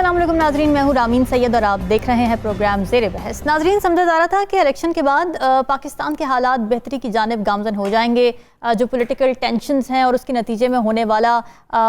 अस्सलाम वालेकुम नाजरीन, मैं हूँ रामीन सैयद और आप देख रहे हैं प्रोग्राम ज़ेरे बहस। नाजरीन, समझा जा रहा था कि इलेक्शन के बाद पाकिस्तान के हालात बेहतरी की जानिब गामजन हो जाएंगे। जो पॉलिटिकल टेंशन्स हैं और उसके नतीजे में होने वाला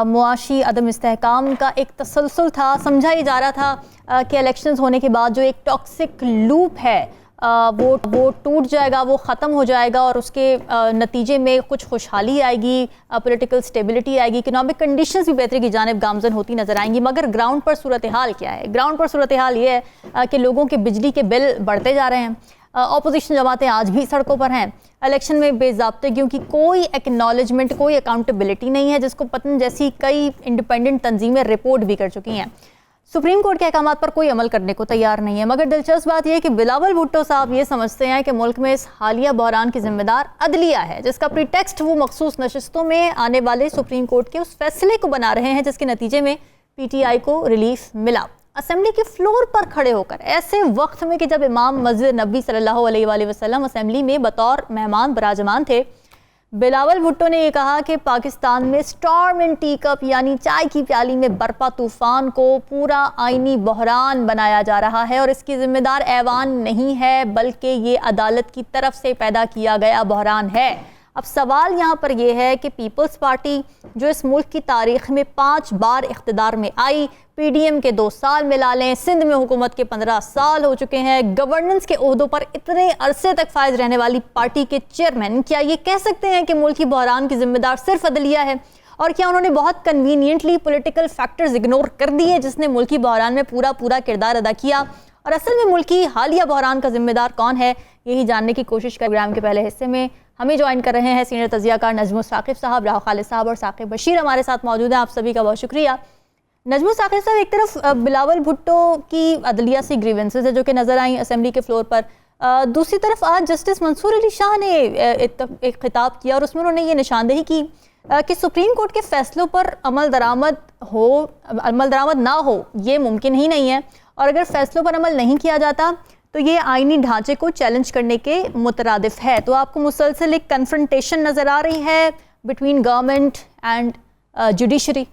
मुआशी अदम इस्तेहकाम का एक तसलसल था। समझा ही जा रहा था कि इलेक्शंस होने के बाद जो एक टॉक्सिक लूप है वो टूट जाएगा, वो ख़त्म हो जाएगा और उसके नतीजे में कुछ खुशहाली आएगी, पॉलिटिकल स्टेबिलिटी आएगी, इकनॉमिक कंडीशंस भी बेहतरी की जानिब गामजन होती नज़र आएंगी। मगर ग्राउंड पर सूरत हाल क्या है? ग्राउंड पर सूरत हाल ये है कि लोगों के बिजली के बिल बढ़ते जा रहे हैं। अपोजिशन जमातें आज भी सड़कों पर हैं। इलेक्शन में बेज़ाब्तगियों की कोई एक्नॉलेजमेंट, कोई अकाउंटेबिलिटी नहीं है, जिसको पतन जैसी कई इंडिपेंडेंट तंजीमें रिपोर्ट भी कर चुकी हैं। सुप्रीम कोर्ट के अहकाम पर कोई अमल करने को तैयार नहीं है। मगर दिलचस्प बात यह है कि बिलावल भुट्टो साहब ये समझते हैं कि मुल्क में इस हालिया बहरान की जिम्मेदार अदलिया है, जिसका प्रीटेक्स्ट वो मखसूस नशिस्तों में आने वाले सुप्रीम कोर्ट के उस फैसले को बना रहे हैं जिसके नतीजे में PTI को रिलीफ मिला। असेंबली के फ्लोर पर खड़े होकर ऐसे वक्त में कि जब इमाम मस्जिद नबी सल्लल्लाहु अलैहि वसल्लम असेंबली में बतौर मेहमान बराजमान थे, बिलावल भुट्टो ने यह कहा कि पाकिस्तान में स्टॉर्म इन टी कप यानी चाय की प्याली में बरपा तूफान को पूरा आईनी बहरान बनाया जा रहा है और इसकी जिम्मेदार ऐवान नहीं है, बल्कि ये अदालत की तरफ से पैदा किया गया बहरान है। अब सवाल यहाँ पर यह है कि पीपल्स पार्टी जो इस मुल्क की तारीख में 5 बार इख्तिदार में आई, PDM के 2 साल मिला लें, सिंध में हुकूमत के 15 साल हो चुके हैं, गवर्नेंस के ओहदों पर इतने अरसे तक फायज रहने वाली पार्टी के चेयरमैन क्या ये कह सकते हैं कि मुल्की बहरान की जिम्मेदार सिर्फ अदलिया है? और क्या उन्होंने बहुत कन्वीनियंटली पॉलिटिकल फैक्टर्स इग्नोर कर दिए जिसने मुल्की बहरान में पूरा किरदार अदा किया? और असल में मुल्की हालिया बहरान का जिम्मेदार कौन है, यही जानने की कोशिश कर प्रोग्राम के पहले हिस्से में हमें ज्वाइन कर रहे हैं सीनियर तजियाकार नजमुल साकिब साहब, राव खालिद साहब और साकिब बशीर हमारे साथ मौजूद हैं। आप सभी का बहुत शुक्रिया। नजमुल साकिब साहब, एक तरफ बिलावल भुट्टो की अदलिया सी ग्रीवेंसेस है जो कि नज़र आई असेंबली के फ्लोर पर, दूसरी तरफ आज जस्टिस मंसूर अली शाह ने एक खिताब किया और उसमें उन्होंने ये निशानदेही की कि सुप्रीम कोर्ट के फैसलों पर अमल दरामद ना हो ये मुमकिन ही नहीं है, और अगर फैसलों पर अमल नहीं किया जाता तो ये आईनी ढांचे को चैलेंज करने के मुतरादिफ है। तो आपको मुसलसल एक कन्फ्रंटेशन नज़र आ रही है बिटवीन गवर्नमेंट एंड जुडिशरी?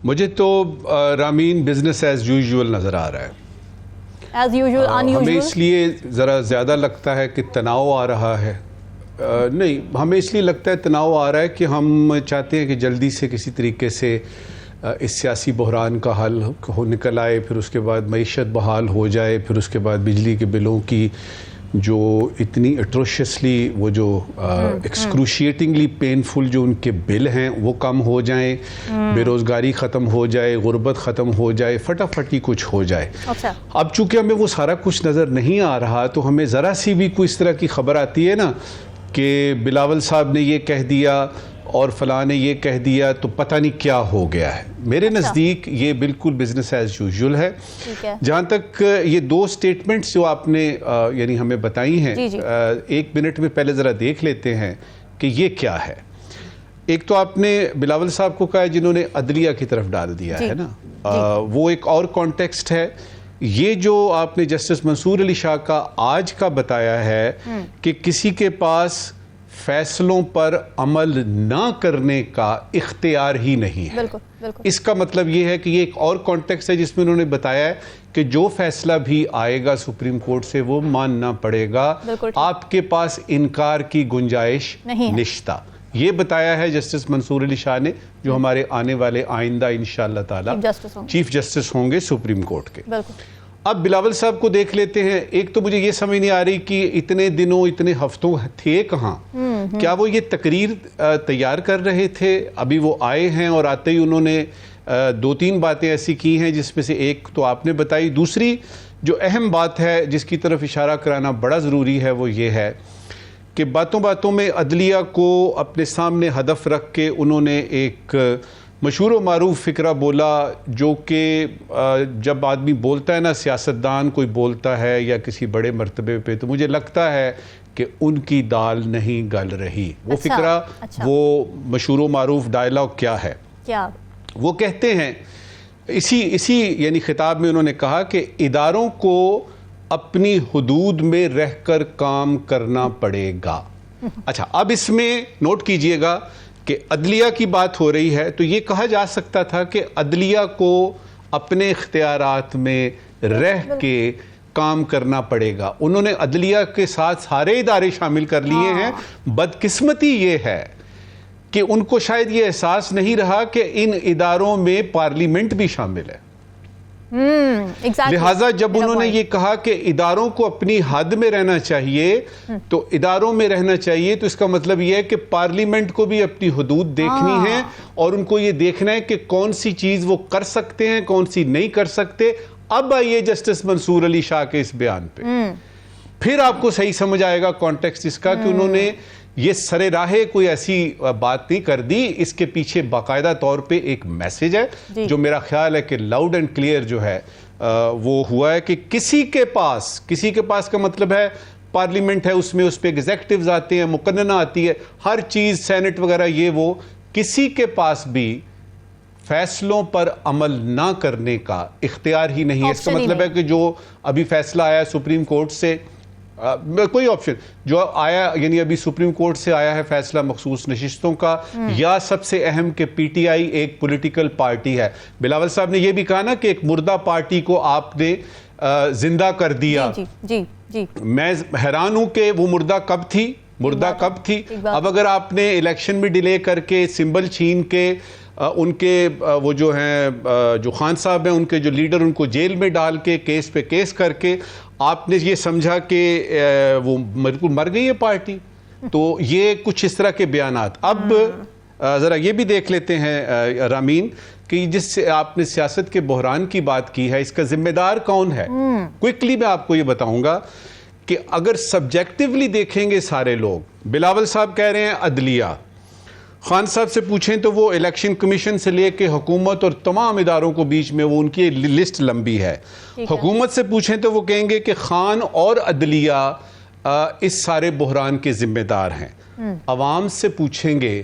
मुझे तो रामीन बिजनेस एज यूजुअल नज़र आ रहा है। As usual, unusual? हमें इसलिए ज़रा ज़्यादा लगता है कि तनाव आ रहा है। नहीं, हमें इसलिए लगता है तनाव आ रहा है कि हम चाहते हैं कि जल्दी से किसी तरीके से इस सियासी बहरान का हल निकल आए, फिर उसके बाद मईशत बहाल हो जाए, फिर उसके बाद बिजली के बिलों की जो इतनी एट्रोशियसली वो जो एक्सक्रूशिएटिंगली पेनफुल जो उनके बिल हैं वो कम हो जाएं, बेरोज़गारी ख़त्म हो जाए, गुर्बत ख़त्म हो जाए, फटाफटी कुछ हो जाए। अच्छा। अब चूँकि हमें वो सारा कुछ नज़र नहीं आ रहा तो हमें ज़रा सी भी कोई इस तरह की खबर आती है ना कि बिलावल साहब ने ये कह दिया और फलां ने ये कह दिया तो पता नहीं क्या हो गया है। मेरे नज़दीक ये बिल्कुल बिजनेस एज यूजुअल है। जहाँ तक ये 2 स्टेटमेंट्स जो आपने यानी हमें बताई हैं, 1 मिनट में पहले ज़रा देख लेते हैं कि ये क्या है। एक तो आपने बिलावल साहब को कहा जिन्होंने अदलिया की तरफ डाल दिया है ना, वो एक और कॉन्टेक्स्ट है। ये जो आपने जस्टिस मंसूर अली शाह का आज का बताया है कि किसी के पास फैसलों पर अमल ना करने का इख्तियार ही नहीं है। बिल्कुल, बिल्कुल। इसका मतलब ये है कि ये एक और कॉन्टेक्स्ट है जिसमें उन्होंने बताया है कि जो फैसला भी आएगा सुप्रीम कोर्ट से वो मानना पड़ेगा, आपके पास इनकार की गुंजाइश निश्ता। ये बताया है जस्टिस मंसूर अली शाह ने, जो हमारे आने वाले आइंदा इंशाअल्लाह ताला चीफ जस्टिस होंगे सुप्रीम कोर्ट के। अब बिलावल साहब को देख लेते हैं। एक तो मुझे ये समझ नहीं आ रही कि इतने दिनों इतने हफ्तों थे कहाँ। क्या वो ये तकरीर तैयार कर रहे थे? अभी वो आए हैं और आते ही उन्होंने 2-3 बातें ऐसी की हैं जिसमें से एक तो आपने बताई। दूसरी जो अहम बात है जिसकी तरफ इशारा कराना बड़ा ज़रूरी है वो ये है कि बातों बातों में अदलिया को अपने सामने हदफ रख के उन्होंने एक मशहूर व मारूफ फ़िक्रा बोला, जो कि जब आदमी बोलता है ना, सियासतदान कोई बोलता है या किसी बड़े मर्तबे पे, तो मुझे लगता है कि उनकी दाल नहीं गल रही। वो फ़िक्रा, वो मशहूर व मारूफ डायलॉग क्या है? क्या वो कहते हैं? इसी यानी खिताब में उन्होंने कहा कि इदारों को अपनी हुदूद में रहकर काम करना पड़ेगा। अच्छा, अब इसमें नोट कीजिएगा कि अदलिया की बात हो रही है, तो ये कहा जा सकता था कि अदलिया को अपने इख्तियारात में रह के काम करना पड़ेगा। उन्होंने अदलिया के साथ सारे इदारे शामिल कर लिए हैं। बदकिस्मती ये है कि उनको शायद ये एहसास नहीं रहा कि इन इदारों में पार्लियामेंट भी शामिल है। लिहाजा जब उन्होंने ये कहा कि इदारों को अपनी हद में रहना चाहिए, तो इदारों में रहना चाहिए, तो इसका मतलब यह है कि पार्लियामेंट को भी अपनी हुदूद देखनी है और उनको ये देखना है कि कौन सी चीज वो कर सकते हैं, कौन सी नहीं कर सकते। अब आइए जस्टिस मंसूर अली शाह के इस बयान पे, फिर आपको सही समझ आएगा कॉन्टेक्स्ट इसका कि उन्होंने ये सरे राहे कोई ऐसी बात नहीं कर दी। इसके पीछे बाकायदा तौर पे एक मैसेज है जो मेरा ख्याल है कि लाउड एंड क्लियर जो है वो हुआ है कि किसी के पास का मतलब है पार्लियामेंट है, उसमें उस पर एग्जेक्टिव्स आते हैं, मुकन्नना आती है, हर चीज सेनेट वगैरह, ये वो किसी के पास भी फैसलों पर अमल ना करने का इख्तियार ही नहीं है। इसका मतलब है कि जो अभी फैसला आया सुप्रीम कोर्ट से, कोई ऑप्शन जो आया, यानी अभी सुप्रीम कोर्ट से आया है फैसला मखसूस नशिस्तों का, या सबसे अहम कि पीटीआई एक पॉलिटिकल पार्टी है। बिलावल साहब ने यह भी कहा ना कि एक मुर्दा पार्टी को आपने जिंदा कर दिया। जी, जी, जी। मैं हैरान हूं कि वो मुर्दा कब थी। अब अगर आपने इलेक्शन में डिले करके, सिंबल छीन के, उनके वो जो हैं जो खान साहब हैं, उनके जो लीडर, उनको जेल में डाल के केस पे केस करके आपने ये समझा कि वो बिल्कुल मर गई है पार्टी, तो ये कुछ इस तरह के बयानात। अब जरा ये भी देख लेते हैं रामीन कि जिससे आपने सियासत के बहरान की बात की है, इसका जिम्मेदार कौन है। क्विकली मैं आपको ये बताऊंगा कि अगर सब्जेक्टिवली देखेंगे सारे लोग, बिलावल साहब कह रहे हैं अदलिया, खान साहब से पूछें तो वो इलेक्शन कमीशन से लेके हुकूमत और तमाम इदारों को बीच में वो उनकी लिस्ट लंबी है। हुकूमत से पूछें तो वो कहेंगे कि खान और अदलिया इस सारे बहरान के जिम्मेदार हैं। अवाम से पूछेंगे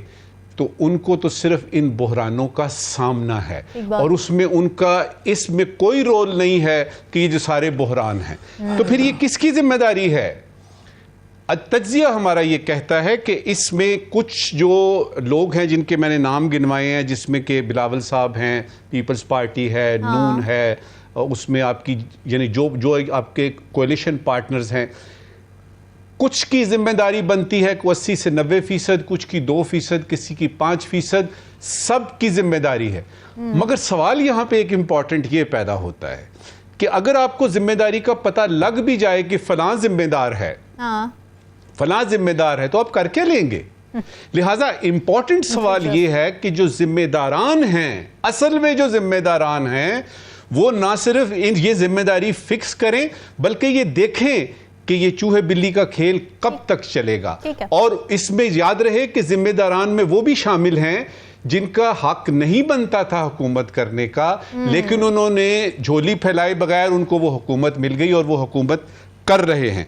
तो उनको तो सिर्फ इन बहरानों का सामना है और उसमें उनका इसमें कोई रोल नहीं है कि ये जो सारे बहरान हैं। तो फिर ये किसकी जिम्मेदारी है? तज्जिया हमारा ये कहता है कि इसमें कुछ जो लोग हैं जिनके मैंने नाम गिनवाए हैं, जिसमें कि बिलावल साहब हैं, पीपल्स पार्टी है, नून है, उसमें आपकी यानी जो आपके कोalition पार्टनर्स हैं, कुछ की जिम्मेदारी बनती है को 80 से 90%, कुछ की 2%, किसी की 5%, सब की जिम्मेदारी है। मगर सवाल यहां पे एक इंपॉर्टेंट ये पैदा होता है कि अगर आपको जिम्मेदारी का पता लग भी जाए कि फलां जिम्मेदार है, फलां जिम्मेदार है, तो आप कर क्या लेंगे? लिहाजा इंपॉर्टेंट सवाल यह है कि जो जिम्मेदारान हैं, असल में जो जिम्मेदारान हैं, वो ना सिर्फ ये जिम्मेदारी फिक्स करें बल्कि ये देखें कि ये चूहे बिल्ली का खेल कब तक चलेगा। और इसमें याद रहे कि जिम्मेदारान में वो भी शामिल हैं जिनका हक नहीं बनता था हुकूमत करने का, लेकिन उन्होंने झोली फैलाए बगैर उनको वो हुकूमत मिल गई और वो हुकूमत कर रहे हैं।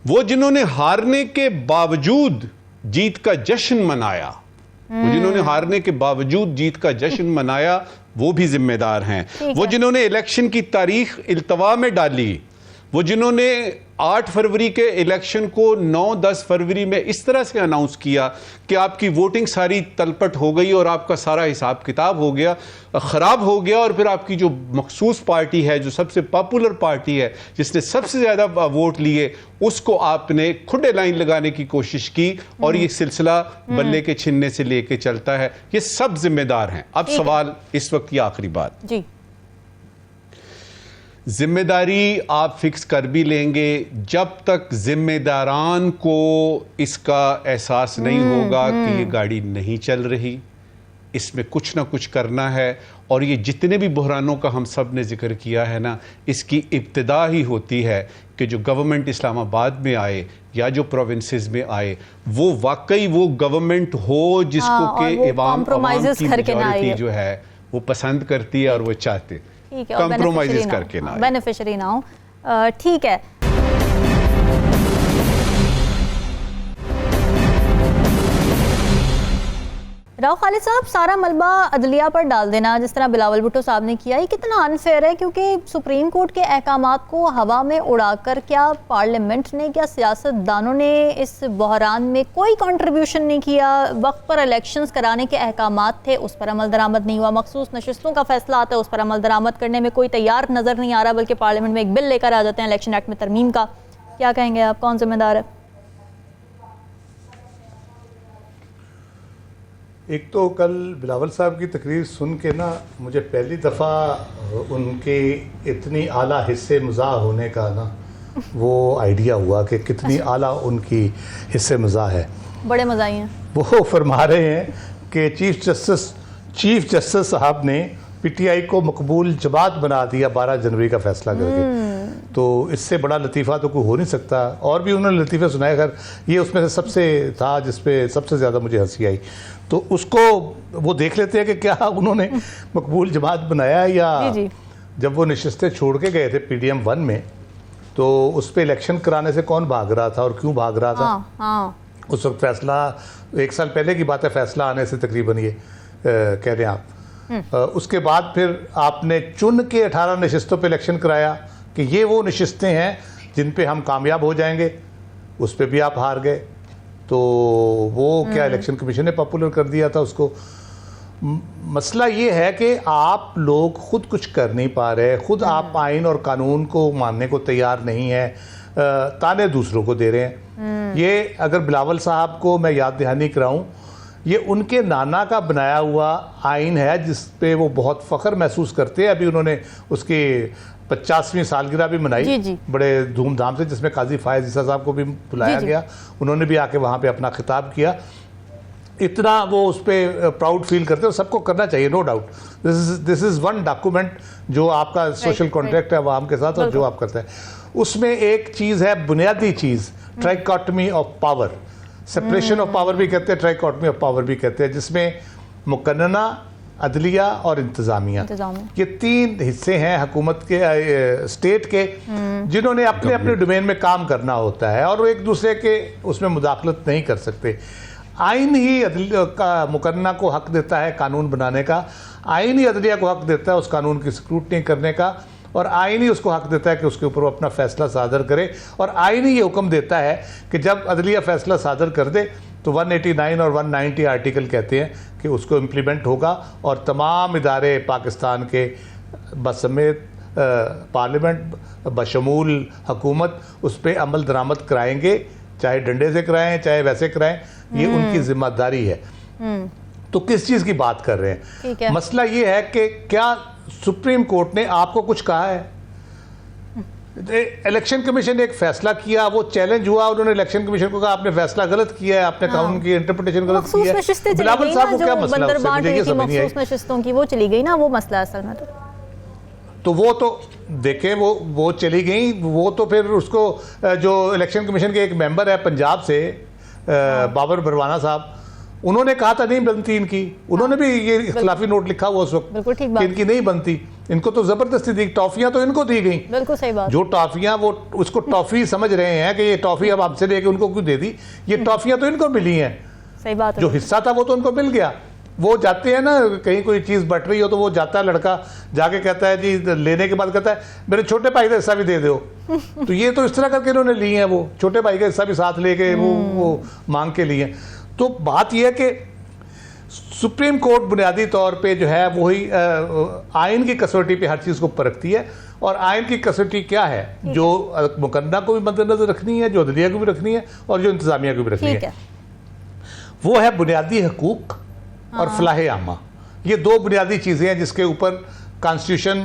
वो जिन्होंने हारने के बावजूद जीत का जश्न मनाया, वो जिन्होंने हारने के बावजूद जीत का जश्न मनाया, वो भी जिम्मेदार हैं। वो जिन्होंने इलेक्शन की तारीख इल्तवा में डाली, वो जिन्होंने 8 फरवरी के इलेक्शन को 9-10 फरवरी में इस तरह से अनाउंस किया कि आपकी वोटिंग सारी तलपट हो गई और आपका सारा हिसाब किताब हो गया, ख़राब हो गया, और फिर आपकी जो मखसूस पार्टी है, जो सबसे पॉपुलर पार्टी है, जिसने सबसे ज़्यादा वोट लिए, उसको आपने खुले लाइन लगाने की कोशिश की और ये सिलसिला बल्ले के छिनने से लेके चलता है। ये सब जिम्मेदार हैं। अब सवाल इस वक्त की आखिरी बात जी, जिम्मेदारी आप फिक्स कर भी लेंगे, जब तक जिम्मेदारान को इसका एहसास नहीं होगा कि ये गाड़ी नहीं चल रही, इसमें कुछ ना कुछ करना है। और ये जितने भी बहरानों का हम सब ने जिक्र किया है ना, इसकी इब्तिदा ही होती है कि जो गवर्नमेंट इस्लामाबाद में आए या जो प्रोविंसेस में आए, वो वाकई वो गवर्नमेंट हो जिसको के अवाम की मेजॉरिटी जो है वो पसंद करती है और वो चाहते, कंप्रोमाइज करके ना, बेनिफिशियरी ना हो। ठीक है, राव खालिद साहब, सारा मलबा अदलिया पर डाल देना जिस तरह बिलावल भुट्टो साहब ने किया, ये कितना अनफेयर है? क्योंकि सुप्रीम कोर्ट के अहकामात को हवा में उड़ाकर क्या पार्लियामेंट ने, क्या सियासतदानों ने इस बहरान में कोई कंट्रीब्यूशन नहीं किया? वक्त पर इलेक्शंस कराने के अहकामात थे, उस पर अमल दरामद नहीं हुआ। मखसूस नशिस्तों का फैसला आता है, उस पर अमल दरामद करने में कोई तैयार नज़र नहीं आ रहा, बल्कि पार्लियामेंट में एक बिल लेकर आ जाते हैं इलेक्शन एक्ट में तरमीम का। क्या कहेंगे आप, कौन जिम्मेदार है? एक तो कल बिलावल साहब की तकरीर सुन के ना मुझे पहली दफ़ा उनके इतनी आला हिस्से मज़ाह होने का ना वो आइडिया हुआ कि कितनी आला उनकी हिस्से मज़ाह है। बड़े मज़ाही हैं वो फरमा रहे हैं कि चीफ जस्टिस साहब ने पीटीआई को मकबूल जमात बना दिया 12 जनवरी का फैसला करके। तो इससे बड़ा लतीफ़ा तो कोई हो नहीं सकता। और भी उन्होंने लतीफ़े सुनाए, अगर ये उसमें से सबसे था जिस पे सबसे ज़्यादा मुझे हंसी आई। तो उसको वो देख लेते हैं कि क्या उन्होंने मकबूल जमात बनाया या जी। जब वो नशिस्तें छोड़ के गए थे PDM 1 में, तो उस पर इलेक्शन कराने से कौन भाग रहा था और क्यों भाग रहा था? हाँ। उस वक्त फैसला 1 साल पहले की बात है, फैसला आने से तकरीबन ये कह रहे हैं आप। उसके बाद फिर आपने चुन के 18 नशिस्तों पे इलेक्शन कराया कि ये वो नशिस्तें हैं जिन पे हम कामयाब हो जाएंगे। उस पे भी आप हार गए। तो वो क्या इलेक्शन कमीशन ने पॉपुलर कर दिया था उसको। मसला ये है कि आप लोग खुद कुछ कर नहीं पा रहे, खुद आप आइन और कानून को मानने को तैयार नहीं है, ताने दूसरों को दे रहे हैं। ये अगर बिलावल साहब को मैं याद दहानी कराऊं, ये उनके नाना का बनाया हुआ आइन है जिस पे वो बहुत फ़ख्र महसूस करते हैं। अभी उन्होंने उसकी 50वीं सालगिरह भी मनाई जी। बड़े धूमधाम से, जिसमें काजी फायज ईसा साहब को भी बुलाया गया। उन्होंने भी आके वहाँ पे अपना खिताब किया। इतना वो उस पर प्राउड फील करते हैं, सबको करना चाहिए, no doubt. This is one document जो आपका सोशल कॉन्ट्रैक्ट है आवाम के साथ और जो आप करते हैं। उसमें एक चीज़ है, बुनियादी चीज़, trichotomy of power, separation of power भी कहते हैं, ट्राइकॉटमी ऑफ पावर भी कहते हैं, जिसमें मुकन्नना, अदलिया और इंतज़ामिया, ये 3 हिस्से हैं हुकूमत के, स्टेट के, जिन्होंने अपने अपने डोमेन में काम करना होता है और वो एक दूसरे के उसमें मुदाखलत नहीं कर सकते। आइन ही अदलिया का मुकन्ना को हक देता है कानून बनाने का, आइन ही अदलिया को हक देता है उस कानून की स्क्रूटनी करने का, और आइन ही उसको हक देता है कि उसके ऊपर वो अपना फैसला सादर करे। और आइन ही ये हुक्म देता है कि जब अदलिया फैसला सादर कर दे तो 189 और 190 आर्टिकल कहते हैं कि उसको इम्प्लीमेंट होगा और तमाम इदारे पाकिस्तान के बसमेत पार्लियामेंट बशमूल हुकूमत उस पर अमल दरामद कराएंगे, चाहे डंडे से कराएं चाहे वैसे कराएं, ये उनकी जिम्मेदारी है। तो किस चीज़ की बात कर रहे हैं? मसला ये है कि क्या सुप्रीम कोर्ट ने आपको कुछ कहा है? इलेक्शन कमीशन ने एक फैसला किया, वो चैलेंज हुआ, उन्होंने इलेक्शन कमीशन को कहा आपने फैसला गलत किया है, आपने कानून की इंटरप्रिटेशन गलत की है। बिलावल साहब को क्या मसला है? मखसूस नशिस्तों की वो चली गई ना, वो मसला असल में तो वो तो देखें, वो चली गई। वो तो फिर उसको जो इलेक्शन कमीशन के एक मेंबर है पंजाब से, बाबर बरवाना साहब, उन्होंने कहा था नहीं बनती इनकी। उन्होंने भी ये इख्तिलाफी नोट लिखा हुआ उस वक्त कि इनकी नहीं बनती, इनको तो जबरदस्ती दी, टॉफियां तो इनको दी गई। बिल्कुल सही बात। जो टॉफियां वो उसको टॉफी समझ रहे हैं कि ये टॉफी अब आपसे लेके उनको क्यों दे दी, ये टॉफियां तो इनको मिली हैं। सही बात है। जो हिस्सा था वो तो उनको मिल गया। वो जाते हैं ना, कहीं कोई चीज़ बट रही हो तो वो जाता है लड़का, जाके कहता है जी, लेने के बाद कहता है मेरे छोटे भाई का हिस्सा भी दे दो। तो ये तो इस तरह करके इन्होंने ली है, वो छोटे भाई का हिस्सा भी साथ लेके वो मांग के लिए। तो बात यह है कि सुप्रीम कोर्ट बुनियादी तौर पे जो है वही आइन की कसौटी पे हर चीज़ को परखती है। और आइन की कसौटी क्या है? जो मुकन्ना को भी मद्देनजर रखनी है, जो अदलिया को भी रखनी है और जो इंतज़ामिया को भी रखनी है, वो है बुनियादी हकूक और फलाह आमा। ये 2 बुनियादी चीज़ें हैं जिसके ऊपर कॉन्स्टिट्यूशन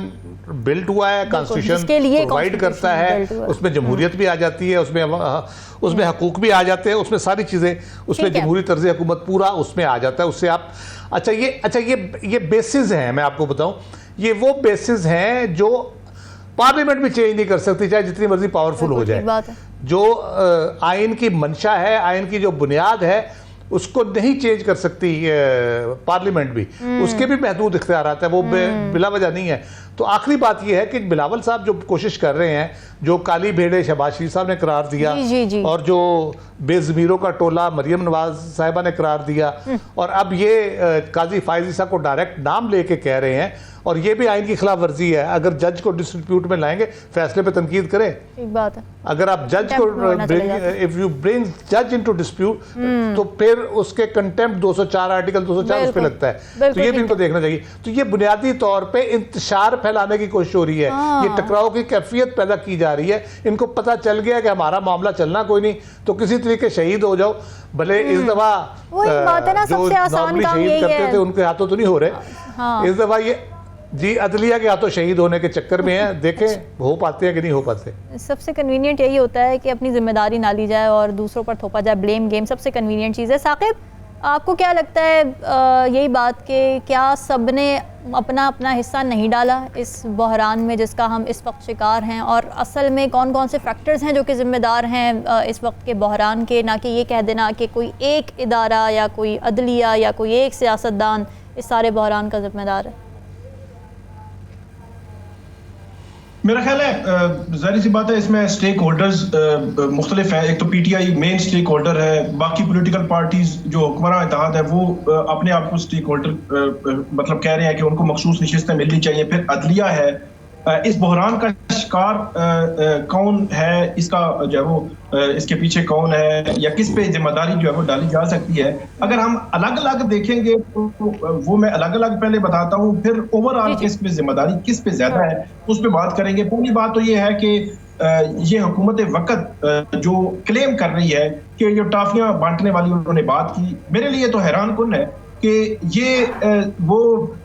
बिल्ट हुआ है, कॉन्स्टिट्यूशन प्रोवाइड करता है, उसमें जमहूरियत भी आ जाती है, उसमें हकूक भी आ जाते हैं, उसमें सारी चीज़ें, उसमें जमहूरी तर्ज हुकूमत पूरा उसमें आ जाता है। उससे आप ये बेसिस हैं, मैं आपको बताऊं, ये वो बेसिस हैं जो पार्लियामेंट भी चेंज नहीं कर सकती, चाहे जितनी मर्जी पावरफुल हो जाए। जो आइन की मंशा है, आइन की जो बुनियाद है, उसको नहीं चेंज कर सकती पार्लियामेंट भी, उसके भी महदूद इख्तियारात है, वो बिला वजह नहीं है। तो आखिरी बात ये है कि बिलावल साहब जो कोशिश कर रहे हैं, जो काली भेड़े शहबाज शरीफ साहब ने करार दिया, जी। और जो बेज़मीरों का टोला मरियम नवाज साहिबा ने करार दिया, और अब ये काजी फायज ईसा को डायरेक्ट नाम लेके कह रहे हैं, और ये भी आइन की खिलाफ वर्जी है। अगर जज को डिस्प्यूट में लाएंगे, फैसले पे तनकीद करें। एक बात है, अगर आप जज को इफ यू ब्रिंग जज इनटू डिस्प्यूट, तो फिर उसके कंटेम्प्ट 204 आर्टिकल 204 उस पे लगता है। तो ये भी इनको देखना चाहिए। तो ये बुनियादी तौर पे इंतशार फैलाने की कोशिश हो रही है, ये टकराव की कैफियत पैदा की जा रही है। इनको पता चल गया कि हमारा मामला चलना कोई नहीं, तो किसी तरीके शहीद हो जाओ। भले इस दफा जो नॉर्मली शहीद करते थे उनके हाथों तो नहीं हो रहे, इस दफा ये जी अदलिया के हाथों शहीद होने के चक्कर में है। देखें हो पाते हैं कि नहीं हो पाते। सबसे कन्वीनियंट यही होता है कि अपनी जिम्मेदारी ना ली जाए और दूसरों पर थोपा जाए, ब्लेम गेम सबसे कन्वीनियंट चीज़ है। साकिब, आपको क्या लगता है यही बात कि क्या सब ने अपना अपना हिस्सा नहीं डाला इस बहरान में जिसका हम इस वक्त शिकार हैं, और असल में कौन कौन से फैक्टर्स हैं जो कि ज़िम्मेदार हैं इस वक्त के बहरान के, ना कि ये कह देना कि कोई एक इदारा या कोई अदलिया या कोई एक सियासतदान इस सारे बहरान का ज़िम्मेदार है? मेरा ख्याल है जाहिर सी बात है इसमें स्टेक होल्डर्स मुख्तलिफ हैं। एक तो पीटीआई मेन स्टेक होल्डर है, बाकी पॉलिटिकल पार्टीज जो हुक्मरान इत्तेहाद है वो अपने आप को स्टेक होल्डर मतलब कह रहे हैं कि उनको मखसूस नशिस्तें मिलनी चाहिए। फिर अदलिया है, इस बहरान का शिकार कौन है, इसका जो है वो इसके पीछे कौन है, या किस पे जिम्मेदारी जो है वो डाली जा सकती है। अगर हम अलग अलग देखेंगे तो वो मैं अलग अलग पहले बताता हूँ, फिर ओवरऑल किस पे जिम्मेदारी किस पे ज्यादा है उस पर बात करेंगे। पहली बात तो ये है कि ये हुकूमत वक्त जो क्लेम कर रही है कि जो टाफियां बांटने वाली उन्होंने बात की, मेरे लिए तो हैरान कुन है कि ये वो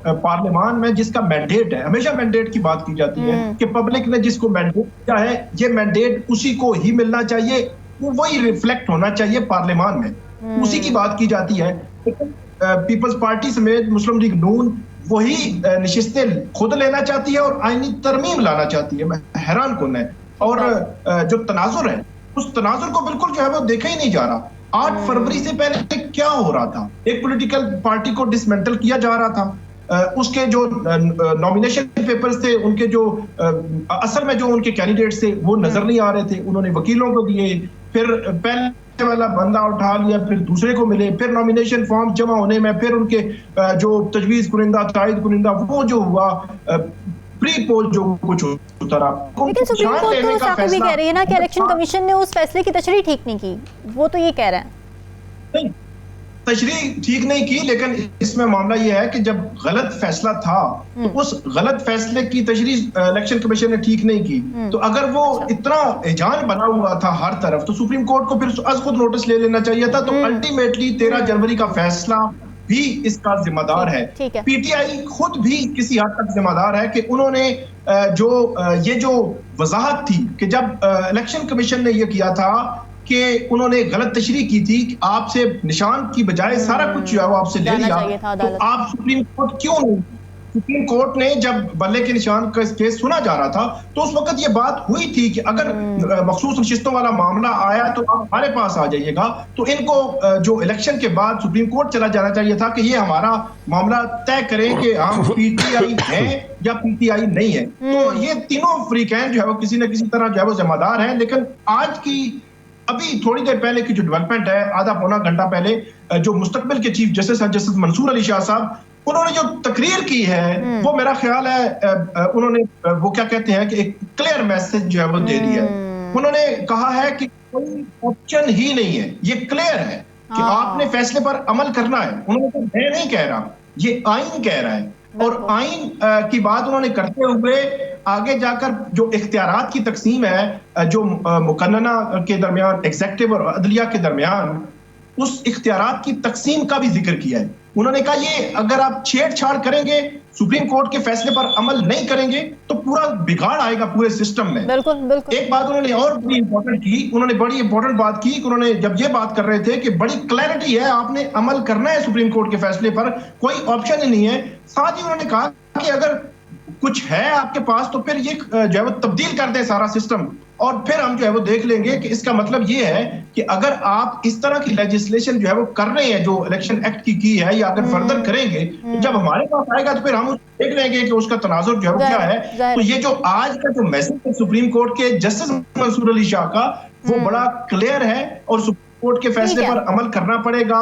पार्लियामान में जिसका मैंडेट है, हमेशा मैंडेट की बात की जाती है कि पब्लिक ने जिसको मैंडेट दिया है ये मैंडेट उसी को ही मिलना चाहिए, वही रिफ्लेक्ट होना चाहिए पार्लियामान में, उसी की बात की जाती है। पीपल्स पार्टी समेत मुस्लिम लीग नून वही नशिस्तें खुद लेना चाहती है और आईनी तरमीम लाना चाहती है। मैं हैरान कुन है। और जो तनाजुर है उस तनाजुर को बिल्कुल जो है वो देखा ही नहीं जा रहा। 8 फरवरी से पहले क्या हो रहा था? एक पॉलिटिकल पार्टी को डिसमेंटल किया जा रहा था, उसके जो नॉमिनेशन पेपर्स थे, उनके जो असल में जो उनके कैंडिडेट्स थे वो नजर नहीं आ रहे थे, उन्होंने वकीलों को दिए, फिर पहले वाला बंदा उठा लिया, फिर दूसरे को मिले, फिर नॉमिनेशन फॉर्म जमा होने में फिर उनके जो तजवीज कुनिंदा तायद कुनिंदा वो जो हुआ प्री पोल जो कुछ होता रहा। लेकिन सुप्रीम कोर्ट तो साकिब भी कह रही है ना कि इलेक्शन कमीशन ने उस फैसले की तशरीह ठीक नहीं की, वो तो ये कह रहे हैं। नहीं, तशरीह ठीक नहीं की, लेकिन इसमें मामला ये है कि जब गलत फैसला था तो उस गलत फैसले की तशरीह इलेक्शन कमीशन ने ठीक नहीं की। तो अगर वो इतना एजान बना हुआ था हर तरफ, तो सुप्रीम कोर्ट को फिर आज खुद नोटिस ले लेना चाहिए था। तो अल्टीमेटली 13 जनवरी का फैसला भी इसका जिम्मेदार है। पीटीआई खुद भी किसी हद तक जिम्मेदार है कि उन्होंने ये जो वजाहत थी कि जब इलेक्शन कमीशन ने ये किया था कि उन्होंने गलत तशरीह की थी कि आपसे निशान की बजाय सारा कुछ जो है वो आपसे ले लिया, तो आप सुप्रीम कोर्ट क्यों नहीं? सुप्रीम कोर्ट ने जब बल्ले के निशान का केस सुना जा रहा था तो उस वक्त ये बात हुई थी कि अगर मखसूस नशिस्तों वाला मामला आया तो आप हमारे पास आ जाइएगा। तो इनको जो इलेक्शन के बाद सुप्रीम कोर्ट चला जाना चाहिए था कि ये हमारा मामला तय करें कि हम पीटीआई हैं या पीटीआई नहीं है। तो ये तीनों फ्रीकैन जो है वो किसी न किसी तरह जो है वो जिम्मेदार है। लेकिन आज की अभी थोड़ी देर पहले की जो डेवलपमेंट है, आधा पौना घंटा पहले, जो मुस्तकबिल के चीफ जस्टिस मंसूर अली शाह साहब उन्होंने जो तकरीर की है वो मेरा ख्याल है उन्होंने वो क्या कहते हैं कि एक क्लियर मैसेज जो है वो दे दिया है। उन्होंने कहा है कि कोई ऑप्शन ही नहीं है, ये क्लियर है कि आपने फैसले पर अमल करना है। उन्होंने तो मैं नहीं कह रहा, ये आइन कह रहा है। और आइन की बात उन्होंने करते हुए आगे जाकर जो इख्तियारात की तकसीम है जो मुकन्नना के दरमियान, एग्जेक्टिव और अदलिया के दरमियान, उस इख्तियारात की तकसीम का भी जिक्र किया है। उन्होंने कहा ये अगर आप छेड़छाड़ करेंगे, सुप्रीम कोर्ट के फैसले पर अमल नहीं करेंगे तो पूरा बिगाड़ आएगा पूरे सिस्टम में। बिल्कुल बिल्कुल। एक बात उन्होंने और बड़ी इंपॉर्टेंट की, उन्होंने बड़ी इंपॉर्टेंट बात की कि उन्होंने जब ये बात कर रहे थे कि बड़ी क्लैरिटी है, आपने अमल करना है सुप्रीम कोर्ट के फैसले पर, कोई ऑप्शन ही नहीं है। साथ ही उन्होंने कहा कि अगर कुछ है आपके पास तो फिर ये जो है वो तब्दील कर दें सारा सिस्टम, और फिर हम जो है वो देख लेंगे कि इसका मतलब ये है कि अगर आप इस तरह की लेजिस्लेशन जो है वो कर रहे हैं, जो इलेक्शन एक्ट की है, या अगर फर्दर करेंगे, तो जब हमारे पास आएगा तो फिर हम देख लेंगे कि उसका तनाजुर जो है वो क्या है। तो ये जो आज का जो मैसेज है सुप्रीम कोर्ट के जस्टिस मंसूर अली शाह का, वो बड़ा क्लियर है, और सुप्रीम कोर्ट के फैसले पर अमल करना पड़ेगा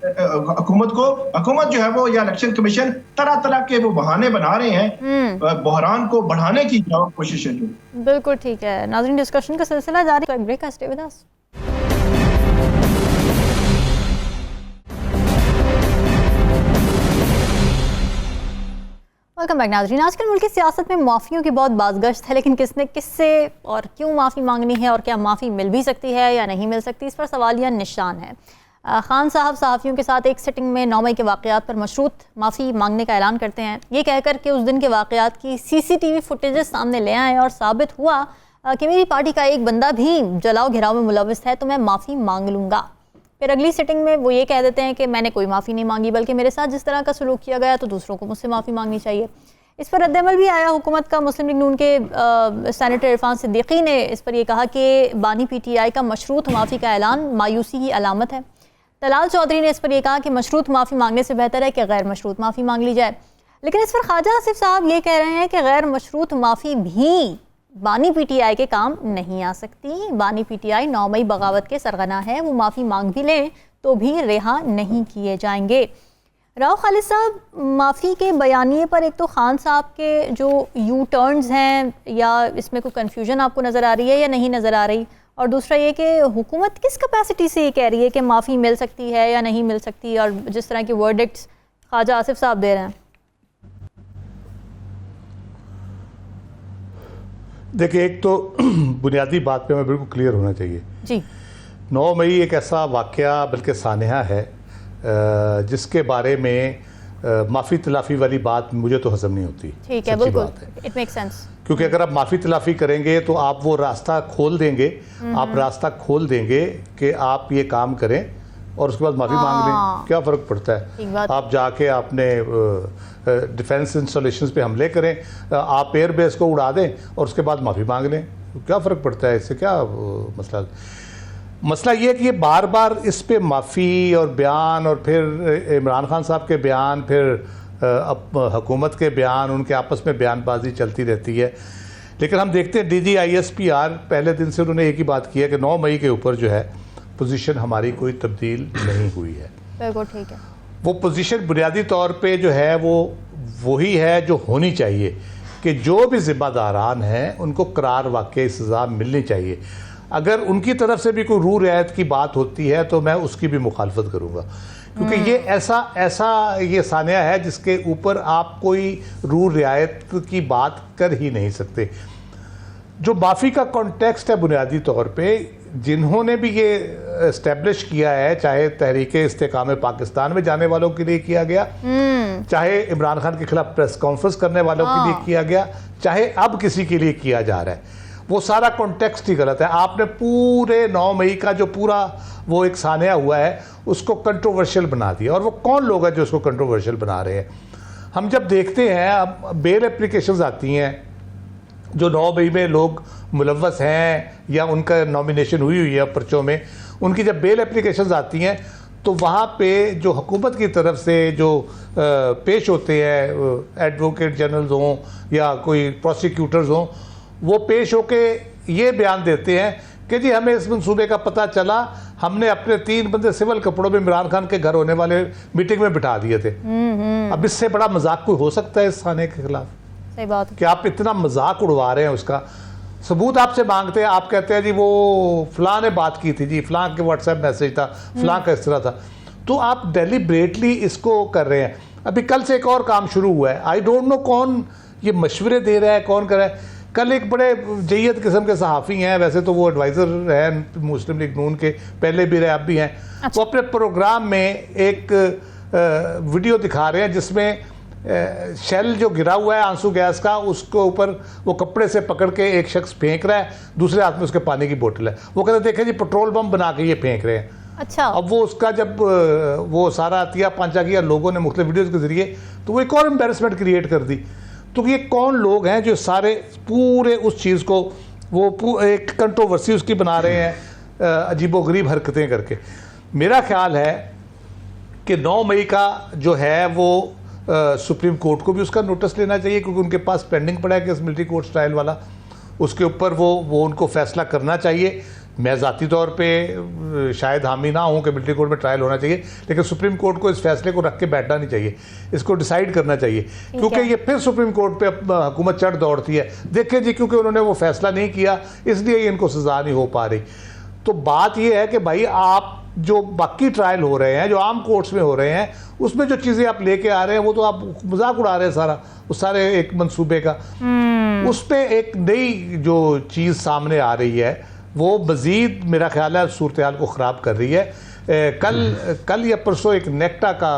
हुकूमत को। हुकूमत जो है वो या इलेक्शन कमीशन तरह तरह के वो बहाने बना रहे हैं बहरान को बढ़ाने की कोशिश है। बिल्कुल ठीक है नाज़रीन, डिस्कशन का सिलसिला जारी, तो एक ब्रेक का, stay with us. Welcome back नाज़रीन। आजकल मुल्क की सियासत में माफ़ियों की बहुत बाज़गश्त है, लेकिन किसने किससे और क्यों माफ़ी मांगनी है और क्या माफ़ी मिल भी सकती है या नहीं मिल सकती, इस पर सवालिया निशान है। खान साहब सहाफ़ियों के साथ एक सिटिंग में 9 मई के वाक़यात पर मशरूत माफ़ी मांगने का ऐलान करते हैं, ये कहकर कि उस दिन के वाक़यात की CCTV फुटेजेस सामने ले आए और साबित हुआ कि मेरी पार्टी का एक बंदा भी जलाओ घिराव में मुलविस है, तो मैं माफ़ी मांग लूँगा। फिर अगली सिटिंग में वो ये कह देते हैं कि मैंने कोई माफ़ी नहीं मांगी, बल्कि मेरे साथ जिस तरह का सलूक किया गया तो दूसरों को मुझसे माफ़ी मांगनी चाहिए। इस पर रद्दअमल भी आया हुकूमत का। मुस्लिम लीग नून के सेनेटर इरफान सिद्दीकी ने इस पर यह कहा कि बानी PTI का मशरूत माफ़ी का ऐलान मायूसी की अलामत है। तलाल चौधरी ने इस पर यह कहा कि मशरूत माफ़ी मांगने से बेहतर है कि गैर मशरूत माफ़ी मांग ली जाए। लेकिन इस पर ख्वाजा आसिफ साहब ये कह रहे हैं कि गैर मशरूत माफ़ी भी बानी PTI के काम नहीं आ सकती। बानी PTI 9 मई बगावत के सरगना है, वो माफ़ी मांग भी लें तो भी रिहा नहीं किए जाएंगे। राव खालिद साहब, माफ़ी के बयानिए पर एक तो खान साहब के जो यू टर्न्स हैं, या इसमें कोई कन्फ्यूजन आपको नज़र आ रही है या नहीं नज़र आ रही, और दूसरा ये कि हुकूमत किस कैपेसिटी से ये कह रही है कि माफ़ी मिल सकती है या नहीं मिल सकती, और जिस तरह के वर्डिक्ट्स ख्वाजा आसिफ साहब दे रहे हैं। देखिए, एक तो बुनियादी बात पे हमें बिल्कुल क्लियर होना चाहिए जी। 9 मई एक ऐसा वाक़या बल्कि सानहा है जिसके बारे में माफ़ी तलाफ़ी वाली बात मुझे तो हज़म नहीं होती। ठीक है, बिल्कुल, इट मेक सेंस। क्योंकि अगर आप माफ़ी तलाफ़ी करेंगे तो आप वो रास्ता खोल देंगे, आप रास्ता खोल देंगे कि आप ये काम करें और उसके बाद माफ़ी मांग लें। क्या फ़र्क पड़ता है? आप जाके आपने डिफेंस इंस्टॉलेशंस पे हमले करें, आप एयर बेस को उड़ा दें और उसके बाद माफ़ी मांग लें, क्या फ़र्क पड़ता है? इससे क्या मसला ये है कि ये बार बार इस पे माफ़ी और बयान, और फिर इमरान खान साहब के बयान, फिर हुकूमत के बयान, उनके आपस में बयानबाजी चलती रहती है। लेकिन हम देखते हैं DG ISPR पहले दिन से उन्होंने एक ही बात की है कि 9 मई के ऊपर जो है पोजीशन हमारी कोई तब्दील नहीं हुई है। बिल्कुल ठीक है। वो पोजीशन बुनियादी तौर पे जो है वो वही है जो होनी चाहिए कि जो भी ज़िम्मेदारान हैं उनको करार वाक़ई सज़ा मिलनी चाहिए। अगर उनकी तरफ से भी कोई रू रियायत की बात होती है तो मैं उसकी भी मुखालफत करूँगा, क्योंकि ये ऐसा ये सानिया है जिसके ऊपर आप कोई रू रियायत की बात कर ही नहीं सकते। जो माफ़ी का कॉन्टेक्स्ट है बुनियादी तौर पे, जिन्होंने भी ये इस्टेब्लिश किया है, चाहे तहरीक इस्तेकाम पाकिस्तान में जाने वालों के लिए किया गया, चाहे इमरान खान के खिलाफ प्रेस कॉन्फ्रेंस करने वालों के लिए किया गया, चाहे अब किसी के लिए किया जा रहा है, वो सारा कॉन्टेक्स्ट ही गलत है। आपने पूरे 9 मई का जो पूरा वो एक सानिया हुआ है उसको कंट्रोवर्शियल बना दिया। और वो कौन लोग हैं जो उसको कंट्रोवर्शियल बना रहे हैं? हम जब देखते हैं, अब बेल एप्लीकेशंस आती हैं जो 9 मई में लोग मुलव्वस हैं या उनका नॉमिनेशन हुई है पर्चों में, उनकी जब बेल एप्लीकेशंस आती हैं तो वहाँ पे जो हुकूमत की तरफ से जो पेश होते हैं एडवोकेट जनरल्स हों या कोई प्रोसिक्यूटर्स हों, वो पेश होके ये बयान देते हैं कि जी हमें इस मंसूबे का पता चला, हमने अपने 3 बंदे सिविल कपड़ों में इमरान खान के घर होने वाले मीटिंग में बिठा दिए थे। अब इससे बड़ा मजाक कोई हो सकता है इस थाने के खिलाफ? सही बात है कि आप इतना मजाक उड़वा रहे हैं, उसका सबूत आपसे मांगते हैं, आप कहते हैं जी वो फलां ने बात की थी, जी फलां के व्हाट्सएप मैसेज था, फलां का इस तरह था, तो आप डेलिब्रेटली इसको कर रहे हैं। अभी कल से एक और काम शुरू हुआ है, आई डोंट नो कौन ये मशवरे दे रहा है, कौन कर रहा है। कल एक बड़े जय्यद किस्म के सहाफ़ी हैं, वैसे तो वो एडवाइज़र हैं मुस्लिम लीग नून के, पहले भी रहे अब भी हैं। अच्छा। वो अपने प्रोग्राम में एक वीडियो दिखा रहे हैं जिसमें शेल जो गिरा हुआ है आंसू गैस का, उसके ऊपर वो कपड़े से पकड़ के एक शख्स फेंक रहा है, दूसरे हाथ में उसके पानी की बोतल है। वो कहते देखें जी पेट्रोल बम बना के ये फेंक रहे हैं। अच्छा। अब वो उसका जब वो सारा तिया पांचा किया लोगों ने मुख्तलिफ वीडियोज़ के ज़रिए, तो वो एक और एम्बेरसमेंट क्रिएट कर दी। तो ये कौन लोग हैं जो सारे पूरे उस चीज़ को वो एक कंट्रोवर्सी उसकी बना रहे हैं अजीबोगरीब हरकतें करके। मेरा ख्याल है कि 9 मई का जो है वो सुप्रीम कोर्ट को भी उसका नोटिस लेना चाहिए, क्योंकि उनके पास पेंडिंग पड़ा है केस मिलिट्री कोर्ट ट्रायल वाला, उसके ऊपर वो उनको फैसला करना चाहिए। मैं ज़ाती तौर पे शायद हामी ना हूँ कि मिलिट्री कोर्ट में ट्रायल होना चाहिए, लेकिन सुप्रीम कोर्ट को इस फैसले को रख के बैठना नहीं चाहिए, इसको डिसाइड करना चाहिए, क्योंकि ये फिर सुप्रीम कोर्ट पे हुकूमत चढ़ दौड़ती है। देखिए जी, क्योंकि उन्होंने वो फैसला नहीं किया इसलिए इनको सज़ा नहीं हो पा रही। तो बात ये है कि भाई आप जो बाकी ट्रायल हो रहे हैं, जो आम कोर्ट्स में हो रहे हैं, उसमें जो चीज़ें आप लेके आ रहे हैं वो तो आप मजाक उड़ा रहे हैं सारा, उस सारे एक मंसूबे का। उस पर एक नई जो चीज़ सामने आ रही है वो मज़ीद मेरा ख्याल है सूरत हाल को ख़राब कर रही है। कल या परसों एक नेक्टा का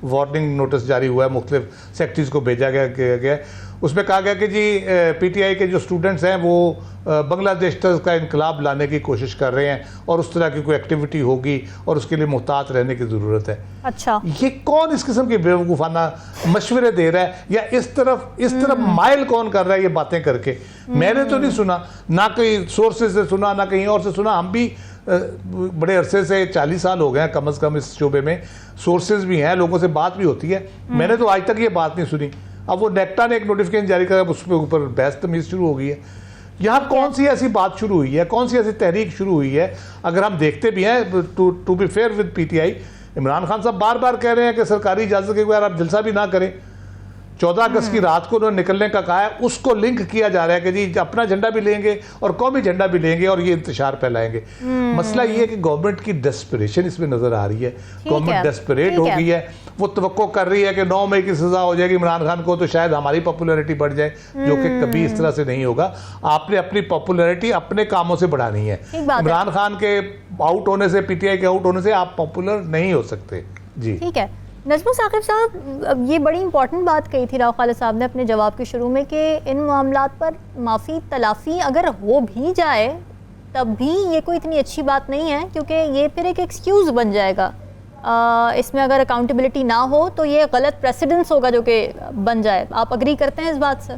वार्निंग नोटिस जारी हुआ है, मुख्तलिफ सेक्टरीज़ को भेजा गया। उसमें कहा गया कि जी पीटीआई के जो स्टूडेंट्स हैं वो बांग्लादेश तक का इनकलाब लाने की कोशिश कर रहे हैं और उस तरह की कोई एक्टिविटी होगी और उसके लिए मुहतात रहने की ज़रूरत है। अच्छा, ये कौन इस किस्म के बेवकूफ़ाना मशवरे दे रहा है, या इस तरफ माइल कौन कर रहा है ये बातें करके? मैंने तो नहीं सुना, ना कहीं सोर्सेज से सुना, ना कहीं और से सुना। हम भी बड़े अरसे से 40 साल हो गए हैं कम से कम इस शोबे में, सोर्सेज भी हैं, लोगों से बात भी होती है। मैंने तो आज तक ये बात नहीं सुनी। अब वो नेक्टा ने एक नोटिफिकेशन जारी करा, उसके ऊपर बहस तमीज़ शुरू हो गई है। यहाँ कौन सी ऐसी बात शुरू हुई है, कौन सी ऐसी तहरीक शुरू हुई है? अगर हम देखते भी हैं, to be fair with PTI, Imran Khan sahab बार बार कह रहे हैं कि सरकारी इजाज़त के बगैर आप जलसा भी ना करें। 14 अगस्त की रात को उन्होंने निकलने का कहा है, उसको लिंक किया जा रहा है कि जी अपना झंडा भी लेंगे और कौमी झंडा भी लेंगे और ये इंतशार फैलाएंगे। मसला ये है कि गवर्नमेंट की डेस्परेशन इसमें नजर आ रही है। गवर्नमेंट डेस्परेट हो गई है, वो तवक्को कर रही है कि 9 मई की सजा हो जाएगी इमरान खान को तो शायद हमारी पॉपुलैरिटी बढ़ जाए, जो कि कभी इस तरह से नहीं होगा। आपने अपनी पॉपुलैरिटी अपने कामों से बढ़ानी है। इमरान खान के आउट होने से, पीटीआई के आउट होने से आप पॉपुलर नहीं हो सकते। जी ठीक है। नजमुल साकिब साहब, ये बड़ी इंपॉर्टेंट बात कही थी राव खालिद साहब ने अपने जवाब के शुरू में कि इन मामलात पर माफ़ी तलाफ़ी अगर हो भी जाए तब भी ये कोई इतनी अच्छी बात नहीं है, क्योंकि ये फिर एक एक्सक्यूज़ बन जाएगा। इसमें अगर अकाउंटेबिलिटी ना हो तो ये गलत प्रेसिडेंस होगा जो कि बन जाए। आप अग्री करते हैं इस बात से?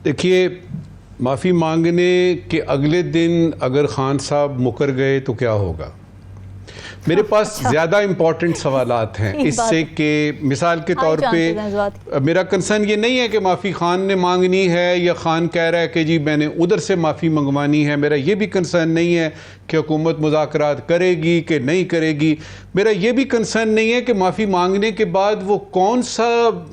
देखिए, माफ़ी मांगने के अगले दिन अगर खान साहब मुकर गए तो क्या होगा? मेरे पास ज़्यादा इम्पॉर्टेंट सवालात हैं इससे कि मिसाल के तौर पे मेरा कंसर्न ये नहीं है कि माफ़ी खान ने मांगनी है या खान कह रहा है कि जी मैंने उधर से माफ़ी मंगवानी है। मेरा ये भी कंसर्न नहीं है कि हुकूमत मुज़ाकरात करेगी कि नहीं करेगी। मेरा ये भी कंसर्न नहीं है कि माफ़ी मांगने के बाद वो कौन सा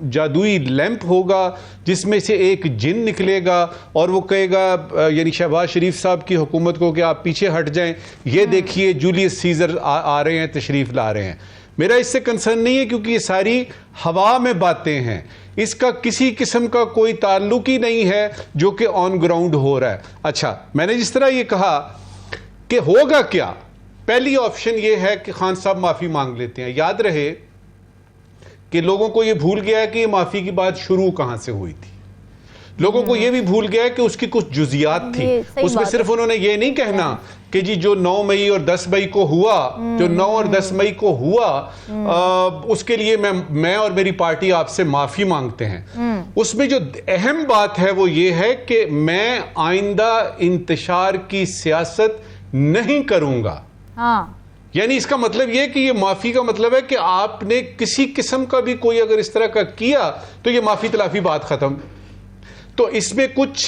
जादुई लैंप होगा जिसमें से एक जिन निकलेगा और वो कहेगा, यानी शहबाज शरीफ साहब की हुकूमत को, कि आप पीछे हट जाएं, ये देखिए जूलियस सीजर आ रहे हैं, तशरीफ़ ला रहे हैं। मेरा इससे कंसर्न नहीं है, क्योंकि ये सारी हवा में बातें हैं, इसका किसी किस्म का कोई ताल्लुक ही नहीं है जो कि ऑन ग्राउंड हो रहा है। अच्छा, मैंने जिस तरह ये कहा कि होगा क्या, पहली ऑप्शन ये है कि खान साहब माफ़ी मांग लेते हैं। याद रहे कि लोगों को ये भूल गया है कि ये माफ़ी की बात शुरू कहाँ से हुई थी। लोगों को ये भी भूल गया है कि उसकी कुछ जुजियात थी। उसमें सिर्फ उन्होंने ये नहीं कहना कि जी जो 9 मई और 10 मई को हुआ, जो 9 और 10 मई को हुआ, उसके लिए मैं और मेरी पार्टी आपसे माफ़ी मांगते हैं। उसमें जो अहम बात है वो ये है कि मैं आइंदा इंतशार की सियासत नहीं करूंगा। हाँ, यानी इसका मतलब यह कि ये माफी का मतलब है कि आपने किसी किस्म का भी कोई अगर इस तरह का किया तो ये माफी तलाफी बात खत्म। तो इसमें कुछ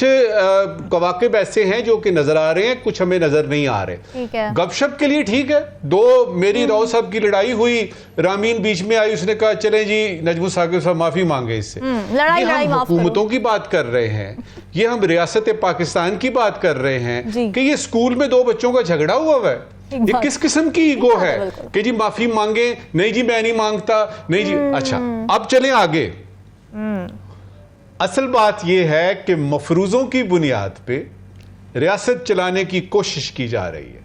कवाकिब ऐसे हैं जो कि नजर आ रहे हैं, कुछ हमें नजर नहीं आ रहे। गपशप के लिए ठीक है, दो मेरी राव साहब की लड़ाई हुई, रामीन बीच में आई, उसने कहा चले जी नजमुल साकिब साहब माफी मांगे इससे। हम हुकूमतों की बात कर रहे हैं, ये हम रियासत पाकिस्तान की बात कर रहे हैं कि ये स्कूल में 2 बच्चों का झगड़ा हुआ है। ये किस किस्म की ईगो है कि जी माफी मांगे, नहीं जी मैं नहीं मांगता, नहीं जी। अच्छा, अब चलें आगे। असल बात यह है कि मफरूजों की बुनियाद पे रियासत चलाने की कोशिश की जा रही है।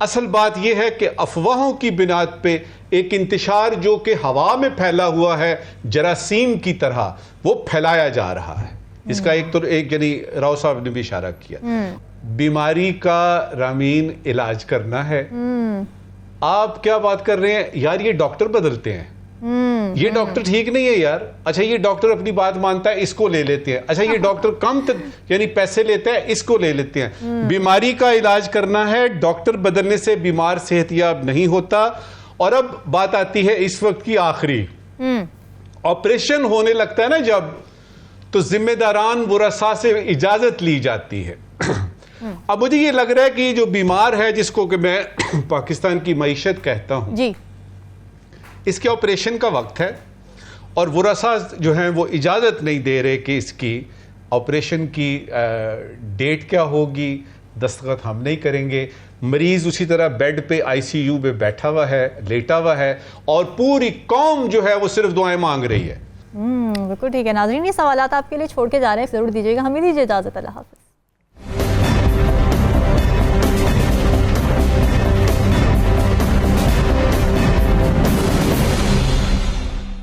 असल बात यह है कि अफवाहों की बुनियाद पे एक इंतशार जो कि हवा में फैला हुआ है, जरासीम की तरह वो फैलाया जा रहा है। इसका एक यानी राव साहब ने भी इशारा किया, बीमारी का रामीन इलाज करना है। आप क्या बात कर रहे हैं यार, ये डॉक्टर बदलते हैं, ये डॉक्टर ठीक नहीं है यार। अच्छा ये डॉक्टर अपनी बात मानता है, इसको ले लेते हैं। अच्छा ये डॉक्टर कम यानी पैसे लेता है, इसको ले लेते हैं। बीमारी का इलाज करना है, डॉक्टर बदलने से बीमार सेहतयाब नहीं होता। और अब बात आती है इस वक्त की आखिरी, ऑपरेशन होने लगता है ना जब, तो जिम्मेदारान वुरसा से इजाजत ली जाती है। अब मुझे ये लग रहा है कि जो बीमार है, जिसको कि मैं पाकिस्तान की मईशत कहता हूं जी, इसके ऑपरेशन का वक्त है और वुरसा जो हैं वो इजाजत नहीं दे रहे कि इसकी ऑपरेशन की डेट क्या होगी, दस्तखत हम नहीं करेंगे। मरीज उसी तरह बेड पे आईसीयू में बैठा हुआ है, लेटा हुआ है, और पूरी कौम जो है वो सिर्फ दुआएं मांग रही है। बिल्कुल ठीक है नाज़रीन, ये सवालात आपके लिए छोड़ के जा रहे हैं, जरूर दीजिएगा। हमें दीजिए इजाजत, अल्लाह हाफ़िज़।